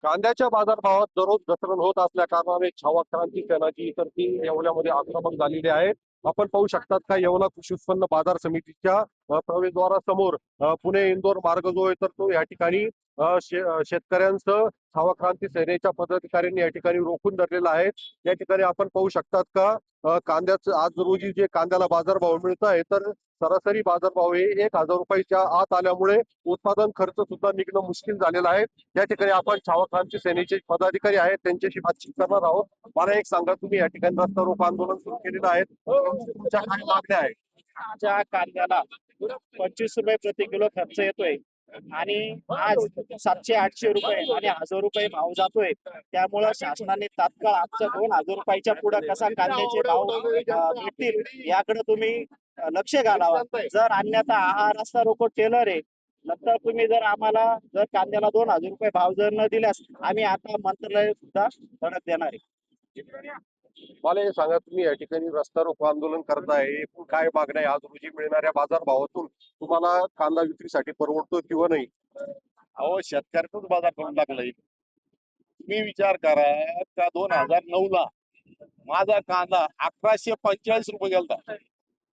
कांद्याच्या बाजारभावात दररोज घसरण होत असल्या कारणाने छावा क्रांती सेनाची तर ती येवल्यामध्ये आक्रमक झालेली आहे. आपण पाहू शकतात का येवला कृषी उत्पन्न बाजार समितीच्या प्रवेशद्वारासमोर पुणे इंदोर मार्ग जो आहे तर तो या ठिकाणी शेतकऱ्यांसह छावा क्रांती सेनेच्या पदाधिकाऱ्यांनी या ठिकाणी रोखून धरलेला आहे. या ठिकाणी आपण पाहू शकतात का कांद्याचं आज रोजी जे कांद्याला बाजारभाव मिळत आहे तर सरासरी बाजारभाव हे 1,000 रुपयाच्या आत आल्यामुळे उत्पादन खर्च सुद्धा निघणं मुश्किल झालेलं आहे. या ठिकाणी आपण छावा क्रांती सेनेचे पदाधिकारी आहेत त्यांच्याशी बातचीत करणार आहोत. मला एक सांगा, तुम्ही या ठिकाणी रस्ता रोको आंदोलन सुरू केलेलं आहे, तुमच्या काय मागण्या आहेत? च्या कांद्याला 25 रुपये प्रति किलो खर्च येतोय आणि आज 700-800 रुपये आणि 1000 रुपये भाव जातोय. त्यामुळं शासनाने तात्काळ आजच्या 2,000 रुपयाच्या पुढे कसा कांद्याचे भाव भेटतील याकडे तुम्ही लक्ष घालावा. जर अन्यथा हा रस्ता रोको टेलर आहे, नंतर तुम्ही जर आम्हाला जर कांद्याला 2,000 रुपये भाव जर न दिल्यास आम्ही आता मंत्रालय सुद्धा धडक देणार आहे. मला हे सांगा, तुम्ही या ठिकाणी रस्ता रोको आंदोलन करताय, एकूण काय मागण्या आहे? आज रोजी मिळणाऱ्या बाजारभावातून तुम्हाला कांदा विक्रीसाठी परवडतो किंवा नाही? अहो, शेतकऱ्याचाच बाजार करून टाकलाय. तुम्ही विचार करा का 2009 ला माझा कांदा 1145 रुपये गेलता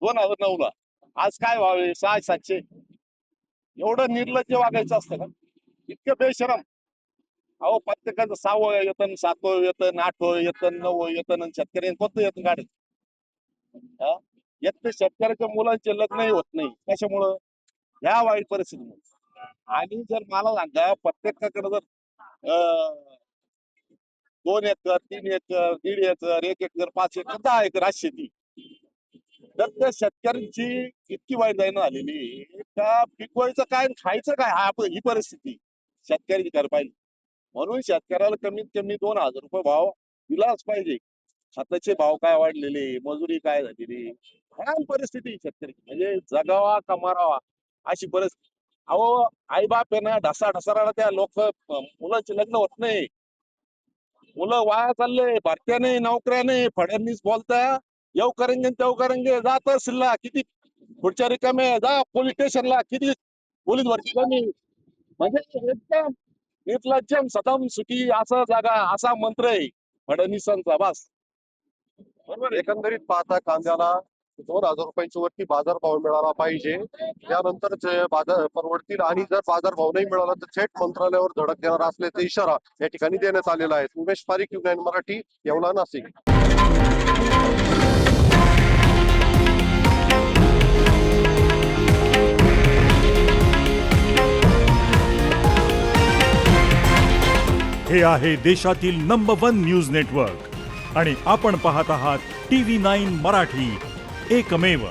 2009 ला. आज काय भाव आहे? 600-700. एवढं निर्लज्ज वागायचं असतं का? इतकं बेशरम. अहो, प्रत्येकाचं 6वं वेतन, 7वं वेतन, 8वं वेतन, 9वं वेतन, आणि शेतकऱ्यांनी कोणतं वेतन काढत? एक तर शेतकऱ्याच्या मुलांचे लग्नही होत नाही. कशामुळं? ह्या वाईट परिस्थितीमुळे. आणि जर मला सांगा, प्रत्येकाकडे जर 2 acre, 3 acre, 1.5 acre, 1 acre, 5 acre, 10 acre अशी शेती, तर त्या शेतकऱ्यांची इतकी वाईट जाणं झालेली आहे का पिकवायचं काय आणि खायचं काय, ही परिस्थिती शेतकऱ्याची कर पाहिजे. म्हणून शेतकऱ्याला कमीत कमी 2,000 रुपये भाव दिलाच पाहिजे. खताचे भाव काय वाढलेले, मजुरी काय झालेली, भयान परिस्थिती शेतकरी, म्हणजे जगावा का मरावा अशी परिस्थिती. अहो, आई बाप आहे ना, ढसाढसाला त्या लोक मुलांचे लग्न होत नाही, मुलं वाया चालले, भरत्या नाही, नोकऱ्या नाही. फडणवीस बोलता येऊ करेंगे तेव करेंगे, जा तहसीलला किती खुर्च्या रिकामे, जा पोलीस स्टेशनला किती पोलीस भरती कमी, म्हणजे एकदम निर्लज्जम सदम सुखी असा जागा, असा मंत्र आहे फडणवीसांचा. बस. बरोबर. एकंदरीत पाहता कांद्याला 2,000 रुपयांच्या वरती बाजारभाव मिळाला पाहिजे, त्यानंतर बाजार परवडतील. आणि जर बाजारभाव नाही मिळाला तर थेट मंत्रालयावर धडक देणार असल्याचा इशारा या ठिकाणी देण्यात आलेला आहे. उमेश पारीख, U9 मराठी, येवला, नाशिक. हे आहे देशातील नंबर 1 न्यूज नेटवर्क आणि आपण पाहत आहात TV9 मराठी, एकमेव.